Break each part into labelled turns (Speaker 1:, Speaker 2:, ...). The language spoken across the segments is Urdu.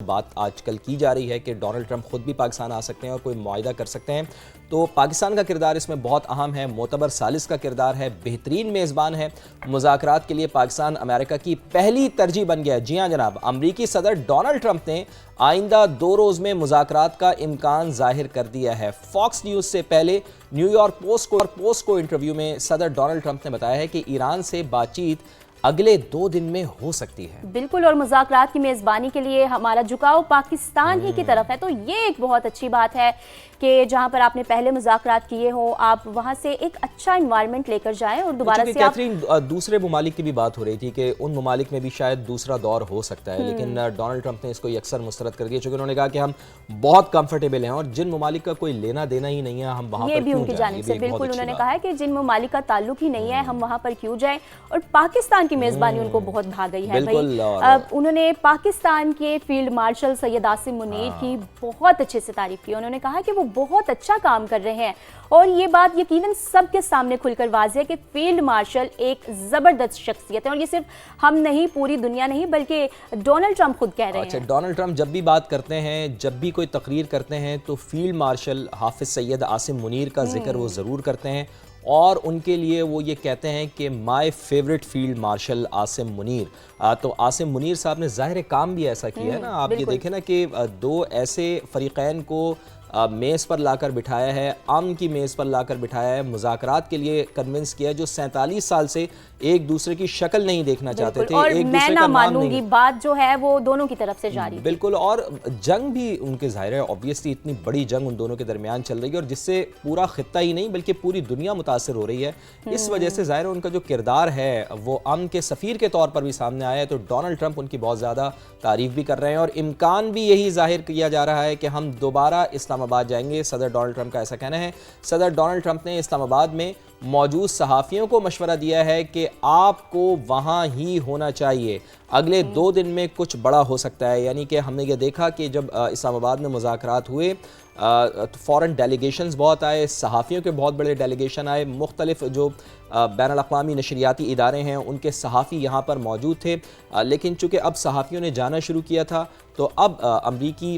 Speaker 1: بات آج کل کی جا رہی ہے کہ ڈونلڈ ٹرمپ خود بھی پاکستان آ سکتے ہیں اور کوئی معاہدہ کر سکتے ہیں، تو پاکستان کا کردار اس میں بہت اہم ہے۔ معتبر ثالث کا کردار ہے، بہترین میزبان ہے، مذاکرات کے لیے پاکستان امریکہ کی پہلی ترجیح بن گیا ہے۔ جی ہاں جناب، امریکی صدر ڈونلڈ ٹرمپ نے آئندہ 2 روز میں مذاکرات کا امکان ظاہر کر دیا ہے۔ فاکس نیوز سے پہلے نیو یارک پوسٹ کو انٹرویو میں صدر ڈونلڈ ٹرمپ نے بتایا ہے کہ ایران سے بات چیت اگلے 2 دن میں ہو سکتی ہے۔
Speaker 2: بالکل، اور مذاکرات کی میزبانی کے لیے ہمارا جھکاؤ پاکستان ہی کی طرف ہے، تو یہ ایک بہت اچھی بات ہے کہ جہاں پر آپ نے پہلے مذاکرات کیے ہوں، آپ وہاں سے ایک اچھا انوائرمنٹ لے کر جائیں اور دوبارہ سے
Speaker 1: کیتھرین دوسرے ممالک کی بھی بات ہو رہی تھی کہ ان ممالک میں بھی شاید دوسرا دور ہو سکتا ہے، لیکن ڈونلڈ ٹرمپ نے اس کو یکسر مسترد کر دیا، چونکہ انہوں نے کہا کہ ہم بہت کمفرٹیبل ہیں اور جن ممالک کا کوئی لینا دینا ہی نہیں ہے ہم وہاں پر
Speaker 2: یہ بھی
Speaker 1: کیوں
Speaker 2: ان کی
Speaker 1: جائیں۔
Speaker 2: جانب سے بالکل انہوں نے کہا ہے کہ جن ممالک کا تعلق ہی نہیں ہے ہم وہاں پر کیوں جائیں، اور پاکستان کی میزبانی ان کو بہت بھا گئی ہے۔ انہوں نے پاکستان کے فیلڈ مارشل سید عاصم منیر کی بہت اچھے سے تعریف کی، انہوں نے کہا کہ وہ بہت اچھا کام کر رہے ہیں، اور یہ بات یقیناً سب کے سامنے کھل کر واضح ہے کہ فیلڈ مارشل ایک زبردست شخصیت ہے، اور یہ صرف ہم نہیں، پوری دنیا نہیں، بلکہ ڈونلڈ ٹرمپ خود کہہ رہے ہیں۔
Speaker 1: ڈونلڈ ٹرمپ جب بھی بات کرتے ہیں، جب بھی کوئی تقریر کرتے ہیں تو فیلڈ مارشل حافظ سید عاصم منیر کا ذکر وہ ضرور کرتے ہیں، اور ان کے لیے وہ یہ کہتے ہیں کہ my favourite field marshal Asim Munir. تو عاصم منیر صاحب نے ظاہر کام بھی ایسا کیا ہے نا، آپ یہ دیکھیں نا کہ 2 ایسے فریقین کو میز پر لا کر بٹھایا ہے، امن کی میز پر لا کر بٹھایا ہے، مذاکرات کے لیے کنونس کیا، جو 47 سال سے ایک دوسرے کی شکل نہیں دیکھنا چاہتے تھے،
Speaker 2: اور
Speaker 1: ایک
Speaker 2: میں
Speaker 1: دوسرے
Speaker 2: نہ
Speaker 1: کا نام
Speaker 2: مانوں
Speaker 1: نہیں۔
Speaker 2: گی بات جو ہے وہ دونوں کی طرف سے جاری تھی۔
Speaker 1: بالکل، اور جنگ بھی ان کے ظاہر ہے، obviously اتنی بڑی جنگ ان دونوں کے درمیان چل رہی ہے، اور جس سے پورا خطہ ہی نہیں بلکہ پوری دنیا متاثر ہو رہی ہے۔ اس وجہ سے ظاہر ہے ان کا جو کردار ہے وہ امن کے سفیر کے طور پر بھی سامنے آیا ہے، تو ڈونلڈ ٹرمپ ان کی بہت زیادہ تعریف بھی کر رہے ہیں، اور امکان بھی یہی ظاہر کیا جا رہا ہے کہ ہم دوبارہ اسلام آباد جائیں گے۔ صدر ڈونلڈ ٹرمپ کا ایسا کہنا ہے۔ صدر ڈونلڈ ٹرمپ نے اسلام آباد میں موجود صحافیوں کو مشورہ دیا ہے کہ آپ کو وہاں ہی ہونا چاہیے، اگلے 2 دن میں کچھ بڑا ہو سکتا ہے۔ یعنی کہ ہم نے یہ دیکھا کہ جب اسلام آباد میں مذاکرات ہوئے، فورن ڈیلیگیشنز بہت آئے، صحافیوں کے بہت بڑے ڈیلیگیشن آئے، مختلف جو بین الاقوامی نشریاتی ادارے ہیں ان کے صحافی یہاں پر موجود تھے، لیکن چونکہ اب صحافیوں نے جانا شروع کیا تھا تو اب امریکی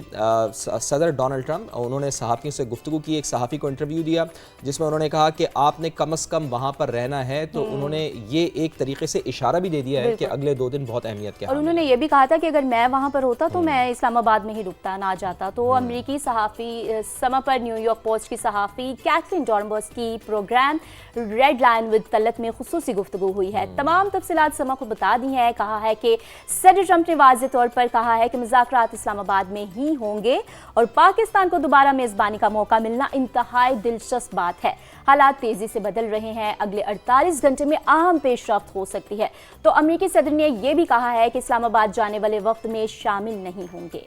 Speaker 1: صدر ڈونلڈ ٹرمپ انہوں نے صحافیوں سے گفتگو کی، ایک صحافی کو انٹرویو دیا جس میں انہوں نے کہا کہ آپ نے کم از کم وہاں پر رہنا ہے، تو انہوں نے یہ ایک طریقے سے اشارہ بھی دے دیا ہے کہ اگلے 2 دن بہت اہمیت کے حامل ہیں،
Speaker 2: اور انہوں نے یہ بھی کہا تھا کہ اگر میں وہاں پر ہوتا تو میں اسلام آباد میں ہی رکتا نہ جاتا۔ تو امریکی صحافی سما پر نیو یارک پوسٹ کی صحافی کیتھرین ڈارمبرس کی programme red line with Talat میں خصوصی گفتگو ہوئی ہے۔ تمام تفصیلات سما کو بتا دی ہیں۔ کہا ہے کہ صدر ٹرمپ نے واضح طور پر کہا ہے کہ مذاکرات اسلام آباد میں ہی ہوں گے، اور پاکستان کو دوبارہ میزبانی کا موقع ملنا انتہائی دلچسپ بات ہے۔ حالات تیزی سے بدل رہے ہیں، اگلے 48 گھنٹے میں اہم پیش رفت ہو سکتی ہے۔ تو امریکی صدر نے یہ بھی کہا ہے کہ اسلام آباد جانے والے وقت میں شامل نہیں ہوں گے۔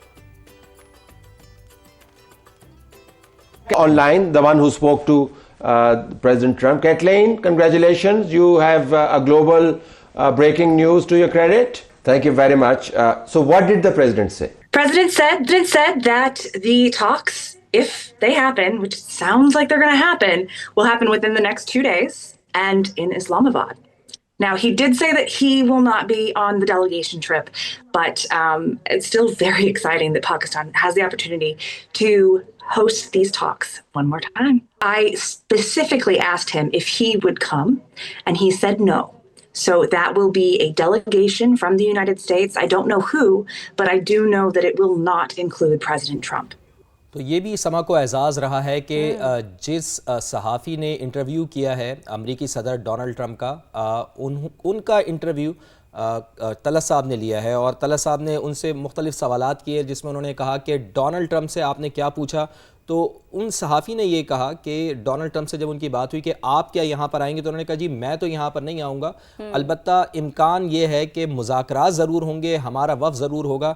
Speaker 3: Online, the one who spoke to President Trump, Kathleen, congratulations. You have a global breaking news to your credit. Thank you very much. So what did the president say?
Speaker 4: President said that the talks, if they happen, which sounds like they're going to happen, will happen within the next 2 days and in Islamabad. Now, he did say that he will not be on the delegation trip, but it's still very exciting that Pakistan has the opportunity to host these talks one more time. I specifically asked him if he would come, and he said no. So that will be a delegation from the United States. I don't know who, but I do know that it will not include President Trump.
Speaker 1: تو یہ بھی سما کو اعزاز رہا ہے کہ جس صحافی نے انٹرویو کیا ہے امریکی صدر ڈونلڈ ٹرمپ کا، ان کا انٹرویو طلعت صاحب نے لیا ہے، اور طلعت صاحب نے ان سے مختلف سوالات کیے جس میں انہوں نے کہا کہ ڈونلڈ ٹرمپ سے آپ نے کیا پوچھا، تو ان صحافی نے یہ کہا کہ ڈونلڈ ٹرمپ سے جب ان کی بات ہوئی کہ آپ کیا یہاں پر آئیں گے، تو انہوں نے کہا جی میں تو یہاں پر نہیں آؤں گا، البتہ امکان یہ ہے کہ مذاکرات ضرور ہوں گے، ہمارا وفد ضرور ہوگا۔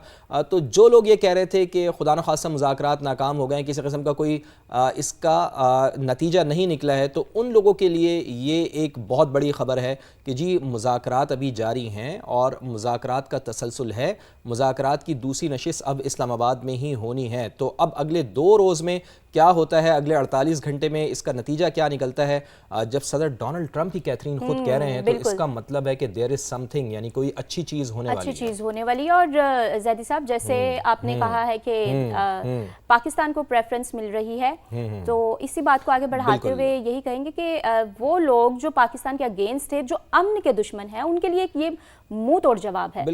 Speaker 1: تو جو لوگ یہ کہہ رہے تھے کہ خدا نخواستہ مذاکرات ناکام ہو گئے، کسی قسم کا کوئی اس کا نتیجہ نہیں نکلا ہے، تو ان لوگوں کے لیے یہ ایک بہت بڑی خبر ہے کہ جی مذاکرات ابھی جاری ہیں اور مذاکرات کا تسلسل ہے، مذاکرات کی دوسری نشست اب اسلام آباد میں ہی ہونی ہے۔ تو اب اگلے 2 روز میں ہیں کیا ہوتا ہے اگلے 48 گھنٹے میں, اس کا نتیجہ کیا نکلتا ہے. جب صدر ڈونلڈ ٹرمپ ہی کیتھرین خود کہہ رہے ہیں تو اس کا مطلب ہے کہ دیر از سم تھنگ, یعنی کوئی اچھی چیز ہونے والی ہے.
Speaker 2: اچھی چیز ہونے والی. اور زیدی صاحب جیسے آپ نے کہا ہے کہ پاکستان کو پریفرنس مل رہی ہے, تو اسی بات کو آگے بڑھاتے ہوئے یہی کہیں گے کہ وہ لوگ جو پاکستان کے اگینسٹ ہے, جو امن کے دشمن ہیں, ان کے لیے یہ منہ توڑ جواب ہے.